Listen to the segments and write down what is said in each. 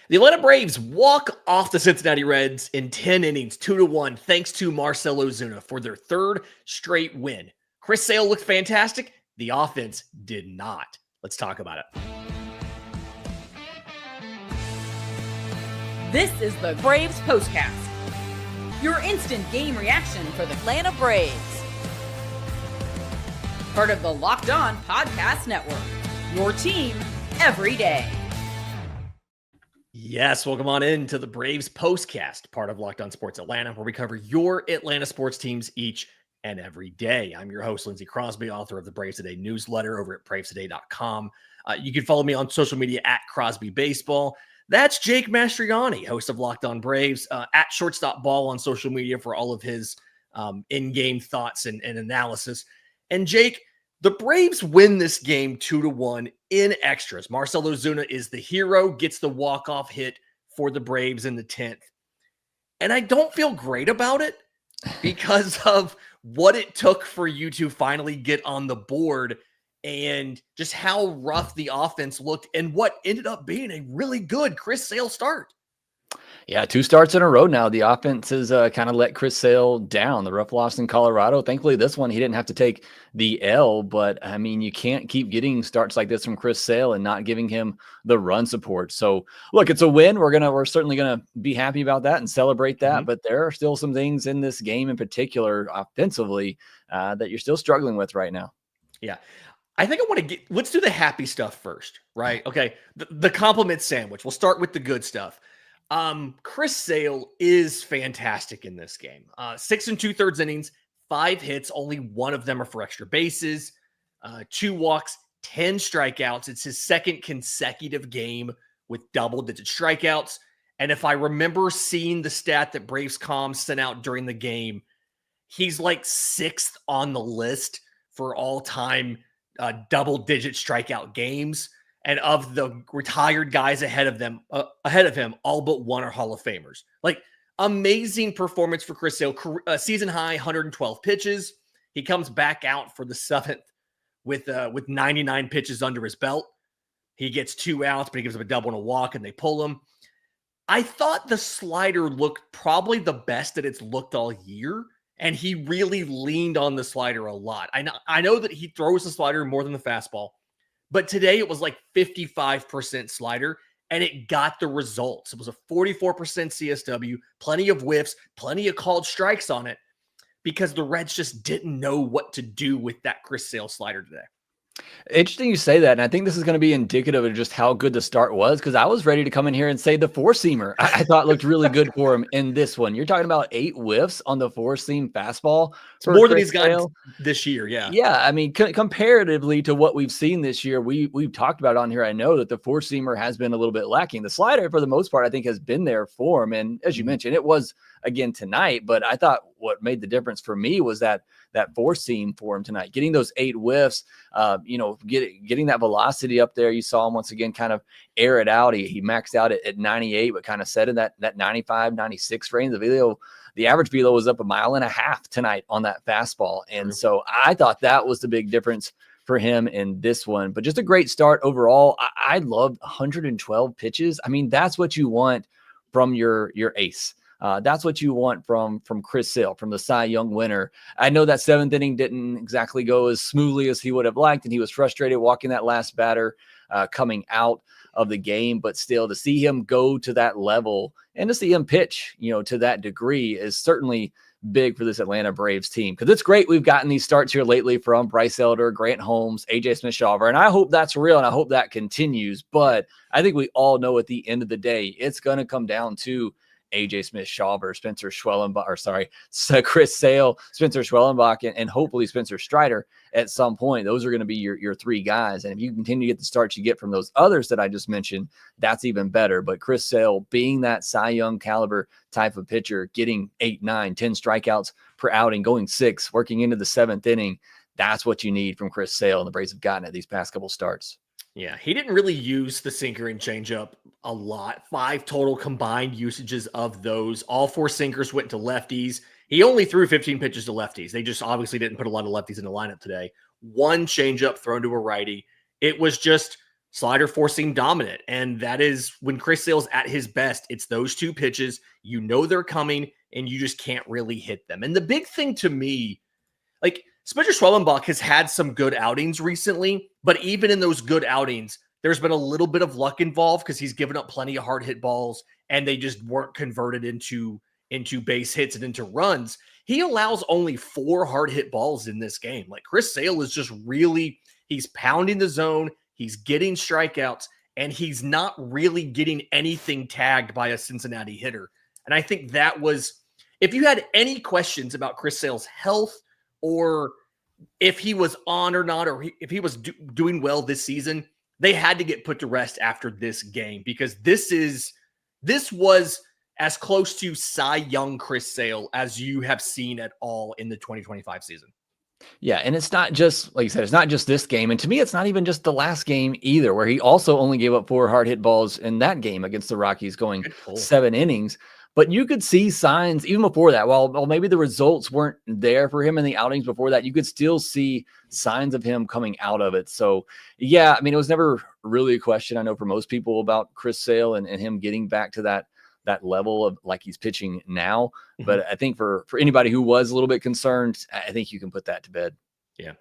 The Atlanta Braves walk off the Cincinnati Reds in 10 innings, 2-1, thanks to Marcell Ozuna for their third straight win. Chris Sale looked fantastic. The offense did not. Let's talk about it. This is the Braves Postcast, your instant game reaction for the Atlanta Braves. Part of the Locked On Podcast Network, your team every day. Yes, welcome on in to the Braves Postcast, part of Locked On Sports Atlanta, where we cover your Atlanta sports teams each and every day. I'm your host, Lindsay Crosby, author of the Braves Today newsletter over at bravestoday.com. You can follow me on social media at Crosby Baseball. That's Jake Mastroianni, host of Locked On Braves, at Shortstop Ball on social media for all of his in-game thoughts and analysis. And Jake, the Braves win this game 2-1 in extras. Marcell Ozuna is the hero, gets the walk-off hit for the Braves in the 10th. And I don't feel great about it because of what it took for you to finally get on the board and just how rough the offense looked and what ended up being a really good Chris Sale start. Yeah, 2 starts in a row now. The offense has kind of let Chris Sale down. The rough loss in Colorado. Thankfully, this one, he didn't have to take the L. But, I mean, you can't keep getting starts like this from Chris Sale and not giving him the run support. So, look, it's a win. We're certainly going to be happy about that and celebrate that. But there are still some things in this game in particular offensively that you're still struggling with right now. Yeah. I think I want to let's do the happy stuff first, right? Okay. The compliment sandwich. We'll start with the good stuff. Chris Sale is fantastic in this game. 6 2/3 innings, 5 hits, only 1 of them are for extra bases, 2 walks, 10 strikeouts. It's his second consecutive game with double-digit strikeouts. And if I remember seeing the stat that Braves.com sent out during the game, he's like 6th on the list for all-time double-digit strikeout games. And of the retired guys ahead of him, all but 1 are Hall of Famers. Like, amazing performance for Chris Sale. Season high, 112 pitches. He comes back out for the 7th with 99 pitches under his belt. He gets 2 outs, but he gives up a double and a walk, and they pull him. I thought the slider looked probably the best that it's looked all year, and he really leaned on the slider a lot. I know that he throws the slider more than the fastball, but today it was like 55% slider, and it got the results. It was a 44% CSW, plenty of whiffs, plenty of called strikes on it, because the Reds just didn't know what to do with that Chris Sale slider today. Interesting you say that, and I think this is going to be indicative of just how good the start was, because I was ready to come in here and say the 4-seamer I thought looked really good for him in this one. You're talking about 8 whiffs on the 4-seam fastball. It's more than he's gotten this year, yeah. Yeah, I mean, comparatively to what we've seen this year, we've talked about on here, I know that the 4-seamer has been a little bit lacking. The slider, for the most part, I think has been there for him, and as you mentioned, it was again tonight, but I thought what made the difference for me was that 4-seam for him tonight, getting those 8 whiffs, getting that velocity up there. You saw him once again kind of air it out. He maxed out at 98, but kind of set in that 95, 96 range. The average velo was up 1.5 miles tonight on that fastball. And so I thought that was the big difference for him in this one, but just a great start overall. I loved 112 pitches. I mean, that's what you want from your ace. That's what you want from Chris Sale, from the Cy Young winner. I know that 7th inning didn't exactly go as smoothly as he would have liked, and he was frustrated walking that last batter coming out of the game. But still, to see him go to that level and to see him pitch, to that degree is certainly big for this Atlanta Braves team, because it's great we've gotten these starts here lately from Bryce Elder, Grant Holmes, AJ Smith-Shawver, and I hope that's real and I hope that continues. But I think we all know at the end of the day, it's going to come down to AJ Smith-Shawver, Chris Sale, Spencer Schwellenbach, and hopefully Spencer Strider at some point. Those are going to be your 3 guys. And if you continue to get the starts you get from those others that I just mentioned, that's even better. But Chris Sale, being that Cy Young caliber type of pitcher, getting 8, 9, 10 strikeouts per outing, going 6, working into the 7th inning, that's what you need from Chris Sale, and the Braves have gotten at these past couple starts. Yeah, he didn't really use the sinker and changeup a lot. 5 total combined usages of those. All 4 sinkers went to lefties. He only threw 15 pitches to lefties. They just obviously didn't put a lot of lefties in the lineup today. 1 changeup thrown to a righty. It was just slider, four-seam dominant. And that is when Chris Sale's at his best. It's those two pitches. You know they're coming, and you just can't really hit them. And the big thing to me, like Spencer Schwellenbach has had some good outings recently, but even in those good outings, there's been a little bit of luck involved because he's given up plenty of hard hit balls and they just weren't converted into base hits and into runs. He allows only 4 hard hit balls in this game. Like Chris Sale is just really, he's pounding the zone, he's getting strikeouts, and he's not really getting anything tagged by a Cincinnati hitter. And I think that was, if you had any questions about Chris Sale's health or if he was on or not, or if he was doing well this season, they had to get put to rest after this game because this was as close to Cy Young Chris Sale as you have seen at all in the 2025 season. Yeah, and it's not just, like you said, it's not just this game. And to me, it's not even just the last game either, where he also only gave up 4 hard hit balls in that game against the Rockies going 7 innings. But you could see signs even before that. While maybe the results weren't there for him in the outings before that, you could still see signs of him coming out of it. So, yeah, I mean, it was never really a question, I know, for most people about Chris Sale and him getting back to that level of like he's pitching now. Mm-hmm. But I think for anybody who was a little bit concerned, I think you can put that to bed. Yeah.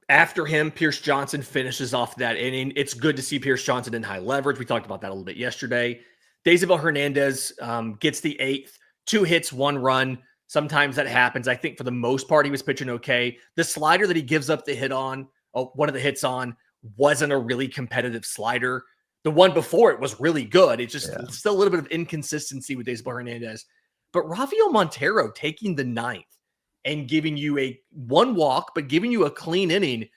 After him, Pierce Johnson finishes off that inning. It's good to see Pierce Johnson in high leverage. We talked about that a little bit yesterday. Deisabel Hernandez gets the 8th, 2 hits, 1 run. Sometimes that happens. I think for the most part, he was pitching okay. The slider that he gives up the hit on, one of the hits on, wasn't a really competitive slider. The one before it was really good. It's just still a little bit of inconsistency with Deisabel Hernandez. But Rafael Montero taking the 9th and giving you a 1 walk, but giving you a clean inning.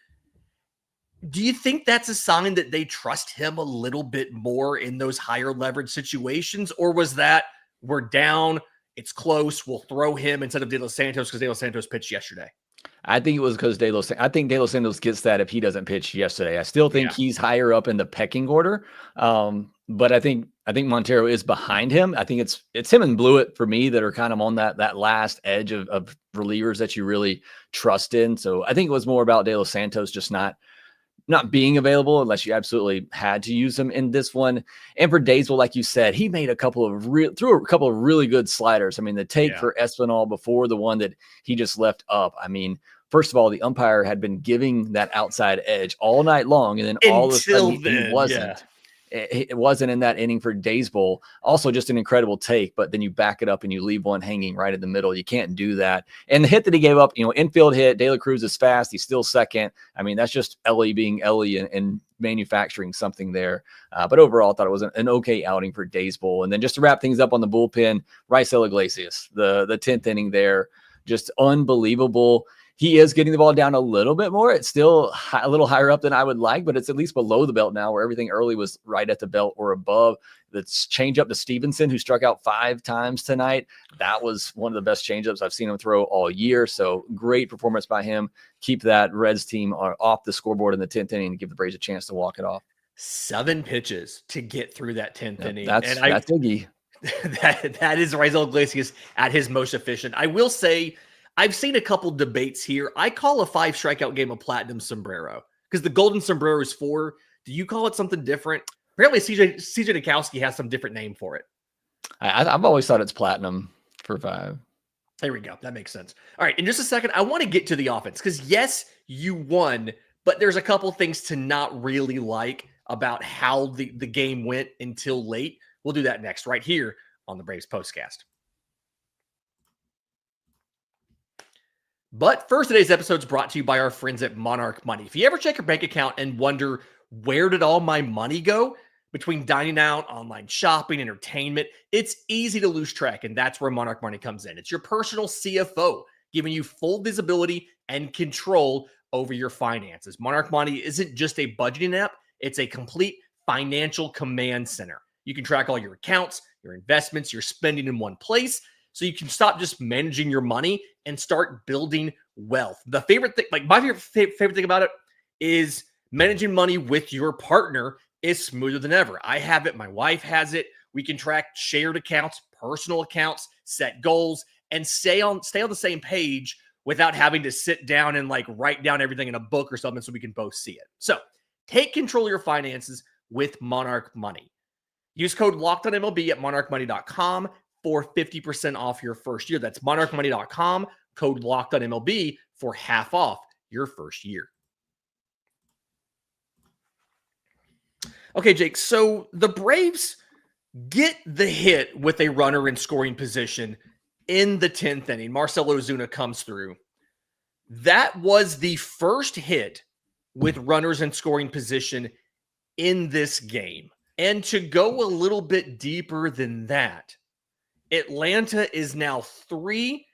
Do you think that's a sign that they trust him a little bit more in those higher leverage situations? Or was that we're down, it's close, we'll throw him instead of De Los Santos because De Los Santos pitched yesterday? I think it was because I think De Los Santos gets that if he doesn't pitch yesterday. I still think he's higher up in the pecking order. But I think Montero is behind him. I think it's him and Blewett for me that are kind of on that last edge of relievers that you really trust in. So I think it was more about De Los Santos just not being available unless you absolutely had to use him in this one. And for Daysville, like you said, he made threw a couple of really good sliders. I mean, the take for Espinal before the one that he just left up. I mean, first of all, the umpire had been giving that outside edge all night long, and then all of a sudden he wasn't. Yeah. It wasn't in that inning for Daysville. Also just an incredible take, but then you back it up and you leave one hanging right in the middle. You can't do that. And the hit that he gave up, infield hit, De La Cruz is fast. He's still second. I mean, that's just Ellie being Ellie and manufacturing something there. But overall, I thought it was an okay outing for Daysville. And then just to wrap things up on the bullpen, Raisel Iglesias, the 10th inning there, just unbelievable. He is getting the ball down a little bit more. It's still a little higher up than I would like, but it's at least below the belt now, where everything early was right at the belt or above. The change up to Stevenson, who struck out 5 times tonight. That was one of the best changeups I've seen him throw all year. So great performance by him. Keep that Reds team off the scoreboard in the 10th inning and give the Braves a chance to walk it off. 7 pitches to get through that 10th inning. That's Iggy. that is Raisel Iglesias at his most efficient. I will say, I've seen a couple debates here. I call a 5 strikeout game a platinum sombrero because the golden sombrero is 4. Do you call it something different? Apparently, CJ Nikowski has some different name for it. I've always thought it's platinum for 5. There we go. That makes sense. All right. In just a second, I want to get to the offense because, yes, you won, but there's a couple things to not really like about how the game went until late. We'll do that next right here on the Braves Postcast. But first, today's episode is brought to you by our friends at Monarch Money. If you ever check your bank account and wonder, where did all my money go? Between dining out, online shopping, entertainment, it's easy to lose track, and that's where Monarch Money comes in. It's your personal CFO, giving you full visibility and control over your finances. Monarch Money isn't just a budgeting app, it's a complete financial command center. You can track all your accounts, your investments, your spending in one place, so you can stop just managing your money and start building wealth. The favorite thing, like my favorite thing about it is managing money with your partner is smoother than ever. I have it. My wife has it. We can track shared accounts, personal accounts, set goals, and stay on the same page without having to sit down and write down everything in a book or something so we can both see it. So Take control of your finances with Monarch Money. Use code LOCKEDONMLB at monarchmoney.com for 50% off your first year. That's monarchmoney.com, code LOCKEDONMLB for half off your first year. Okay, Jake, so the Braves get the hit with a runner in scoring position in the 10th inning. Marcell Ozuna comes through. That was the first hit with runners in scoring position in this game. And to go a little bit deeper than that, Atlanta is now 3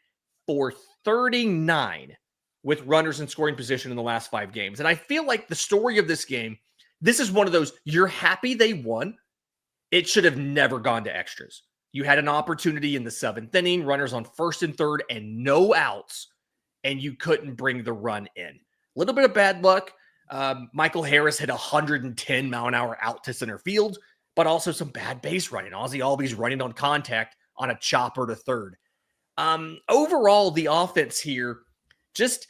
for 39 with runners in scoring position in the last 5 games. And I feel like the story of this game, this is one of those, you're happy they won. It should have never gone to extras. You had an opportunity in the 7th inning, runners on first and third and no outs, and you couldn't bring the run in. A little bit of bad luck. Michael Harris hit 110 mile an hour out to center field, but also some bad base running. Ozzy Albies running on contact on a chopper to third. Overall, the offense here just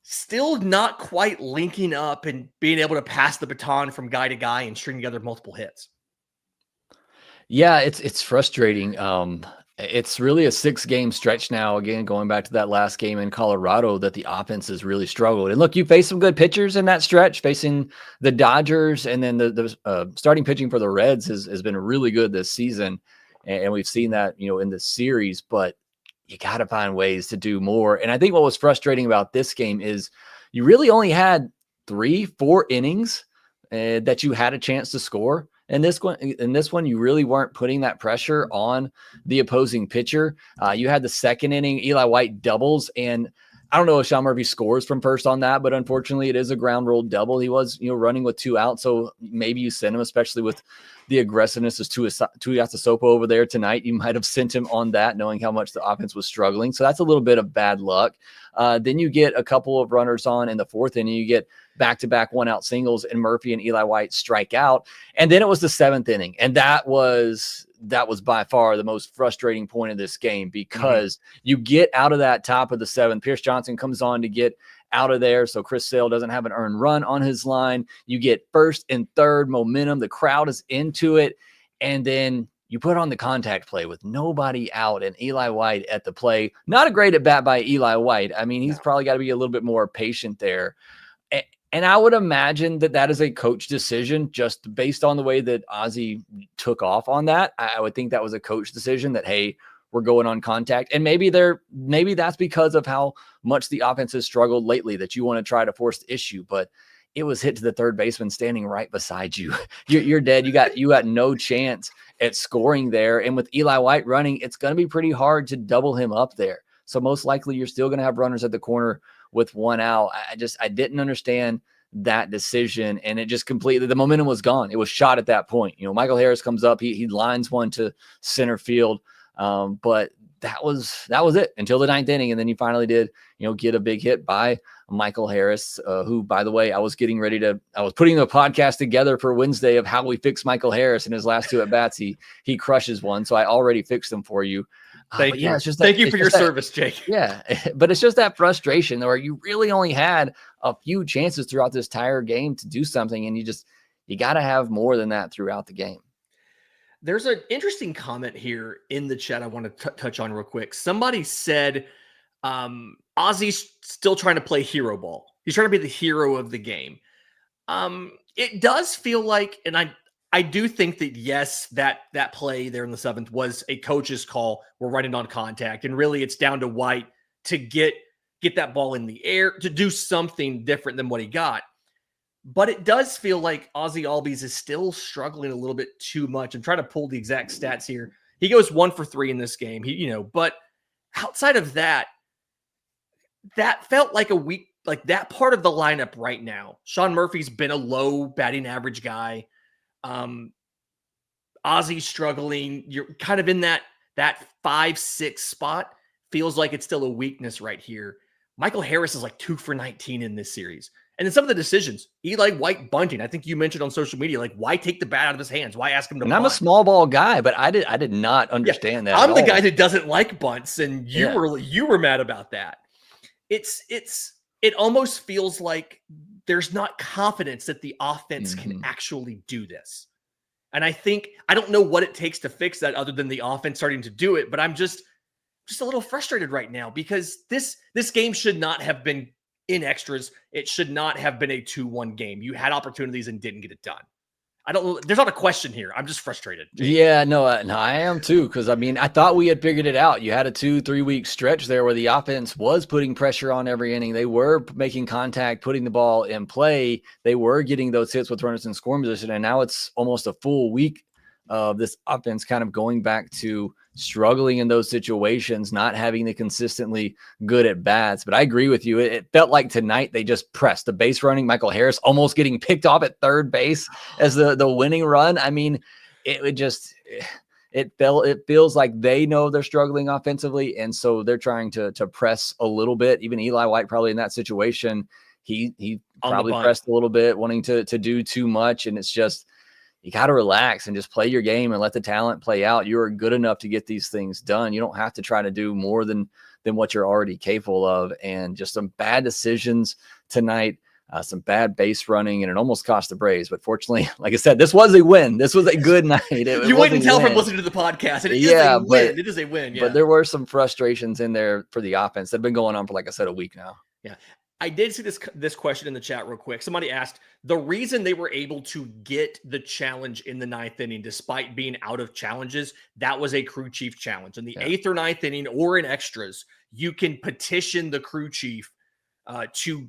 still not quite linking up and being able to pass the baton from guy to guy and string together multiple hits. Yeah, it's frustrating. It's really a 6-game stretch now, again, going back to that last game in Colorado, that the offense has really struggled. And look, you faced some good pitchers in that stretch, facing the Dodgers, and then the starting pitching for the Reds has been really good this season. And we've seen that, in the series, but you got to find ways to do more. And I think what was frustrating about this game is you really only had 3-4 innings that you had a chance to score. And this one, you really weren't putting that pressure on the opposing pitcher. You had the 2nd inning, Eli White doubles, and I don't know if Sean Murphy scores from first on that, but unfortunately it is a ground rule double. He was, running with 2 outs. So maybe you send him, especially with the aggressiveness of Tuiasosopo over there tonight. You might have sent him on that, knowing how much the offense was struggling. So that's a little bit of bad luck. Then you get a couple of runners on in the 4th inning. You get back-to-back 1-out singles, and Murphy and Eli White strike out. And then it was the 7th inning. And that was by far the most frustrating point of this game, because you get out of that top of the 7th. Pierce Johnson comes on to get out of there, so Chris Sale doesn't have an earned run on his line. You get 1st and 3rd momentum. The crowd is into it. And then you put on the contact play with nobody out and Eli White at the play. Not a great at bat by Eli White. I mean, he's probably got to be a little bit more patient there. And I would imagine that is a coach decision, just based on the way that Ozzy took off on that. I would think that was a coach decision that, hey, we're going on contact. And maybe that's because of how much the offense has struggled lately, that you want to try to force the issue. But it was hit to the third baseman standing right beside you. You're dead. You got no chance at scoring there. And with Eli White running, it's going to be pretty hard to double him up there. So most likely you're still going to have runners at the corner with 1 out. I didn't understand that decision, and it just completely, the momentum was gone. It was shot at that point. Michael Harris comes up, he lines one to center field, but that was it until the 9th inning, and then you finally did get a big hit by Michael Harris, who, by the way, I was putting the podcast together for Wednesday of how we fix Michael Harris in his last 2 at bats. He crushes one, so I already fixed them for you. Thank you. Thank you for your service, Jake. Yeah, but it's just that frustration where you really only had a few chances throughout this entire game to do something, and you got to have more than that throughout the game. There's an interesting comment here in the chat I want to touch on real quick. Somebody said Ozzy's still trying to play hero ball. He's trying to be the hero of the game. It does feel like, and I do think that, yes, that play there in the 7th was a coach's call. We're running on contact, and really it's down to White to get that ball in the air, to do something different than what he got. But it does feel like Ozzy Albies is still struggling a little bit too much. I'm trying to pull the exact stats here. He goes 1 for 3 in this game. But outside of that felt like a weak, like that part of the lineup right now. Sean Murphy's been a low batting average guy. Ozzy's struggling. You're kind of in that 5-6 spot. Feels like it's still a weakness right here. Michael Harris is like 2 for 19 in this series. And then some of the decisions, Eli White bunting. I think you mentioned on social media, like, why take the bat out of his hands? Why ask him to bunt? I'm a small ball guy, but I did not understand that. I'm the guy that doesn't like bunts, and you were mad about that. It almost feels like there's not confidence that the offense can actually do this. And I don't know what it takes to fix that other than the offense starting to do it, but I'm just a little frustrated right now because this game should not have been in extras. It should not have been a 2-1 game. You had opportunities and didn't get it done. I don't know. There's not a question here. I'm just frustrated. Yeah, no, I am too. Cause I mean, I thought we had figured it out. You had a 2-3 week stretch there where the offense was putting pressure on every inning. They were making contact, putting the ball in play. They were getting those hits with runners in scoring position. And now it's almost a full week of this offense kind of going back to struggling in those situations, not having the consistently good at bats. But I agree with you. It felt like tonight they just pressed the base running. Michael Harris almost getting picked off at third base as the winning run. I mean, it feels like they know they're struggling offensively, and so they're trying to press a little bit. Even Eli White probably in that situation, he probably pressed a little bit, wanting to do too much, and it's just, you got to relax and just play your game and let the talent play out. You are good enough to get these things done. You don't have to try to do more than what you're already capable of. And just some bad decisions tonight, some bad base running, and it almost cost the Braves. But fortunately, like I said, this was a win. This was a good night. You wouldn't tell from listening to the podcast. It is a win. It is a win. Yeah. But there were some frustrations in there for the offense that have been going on for, like I said, a week now. Yeah. I did see this question in the chat real quick. Somebody asked, the reason they were able to get the challenge in the 9th inning, despite being out of challenges, that was a crew chief challenge. In the 8th or 9th inning or in extras, you can petition the crew chief to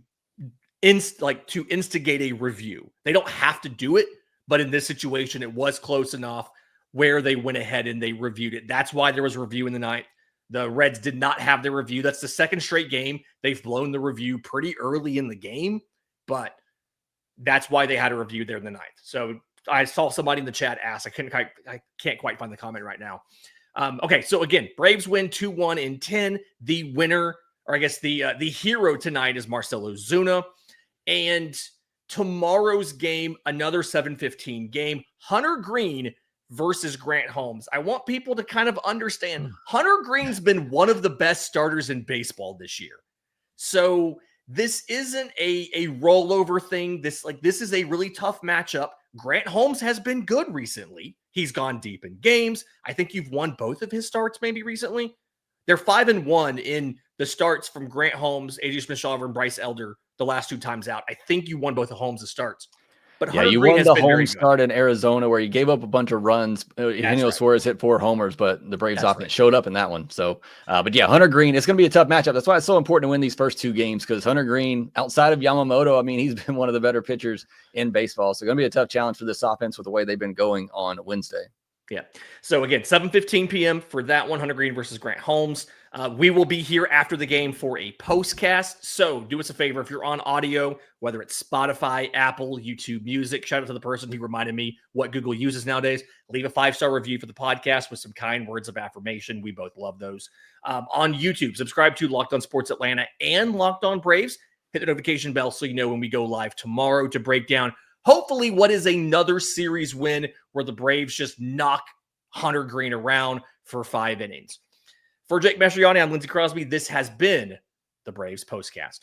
instigate a review. They don't have to do it, but in this situation, it was close enough where they went ahead and they reviewed it. That's why there was a review in the 9th. The Reds did not have their review. That's the second straight game they've blown the review pretty early in the game, but that's why they had a review there in the 9th. So I saw somebody in the chat ask. I can't quite find the comment right now. Okay, so again, Braves win 2-1 in 10. The winner, or I guess the hero tonight, is Marcell Ozuna. And tomorrow's game, another 7:15 game, Hunter Green versus Grant Holmes. I want people to kind of understand Hunter Green's been one of the best starters in baseball this year. So this isn't a rollover thing. This is a really tough matchup. Grant Holmes has been good recently. He's gone deep in games. I think you've won both of his starts maybe recently. They're 5-1 in the starts from Grant Holmes, AJ Smith-Shawver, and Bryce Elder the last 2 times out. I think you won both of Holmes' starts. But yeah, you won the home start in Arizona where you gave up a bunch of runs. Eugenio Suarez hit 4 homers, but the Braves offense showed up in that one. So, but yeah, Hunter Green, it's going to be a tough matchup. That's why it's so important to win these first 2 games, because Hunter Green, outside of Yamamoto, I mean, he's been one of the better pitchers in baseball. So, going to be a tough challenge for this offense with the way they've been going on Wednesday. Yeah. So again, 7:15 p.m. for that one, Hunter Green versus Grant Holmes. We will be here after the game for a postcast. So do us a favor. If you're on audio, whether it's Spotify, Apple, YouTube Music, shout out to the person who reminded me what Google uses nowadays. Leave a 5-star review for the podcast with some kind words of affirmation. We both love those. On YouTube, subscribe to Locked On Sports Atlanta and Locked On Braves. Hit the notification bell so you know when we go live tomorrow to break down hopefully what is another series win where the Braves just knock Hunter Green around for 5 innings. For Jake Mastroianni, I'm Lindsay Crosby. This has been the Braves Postcast.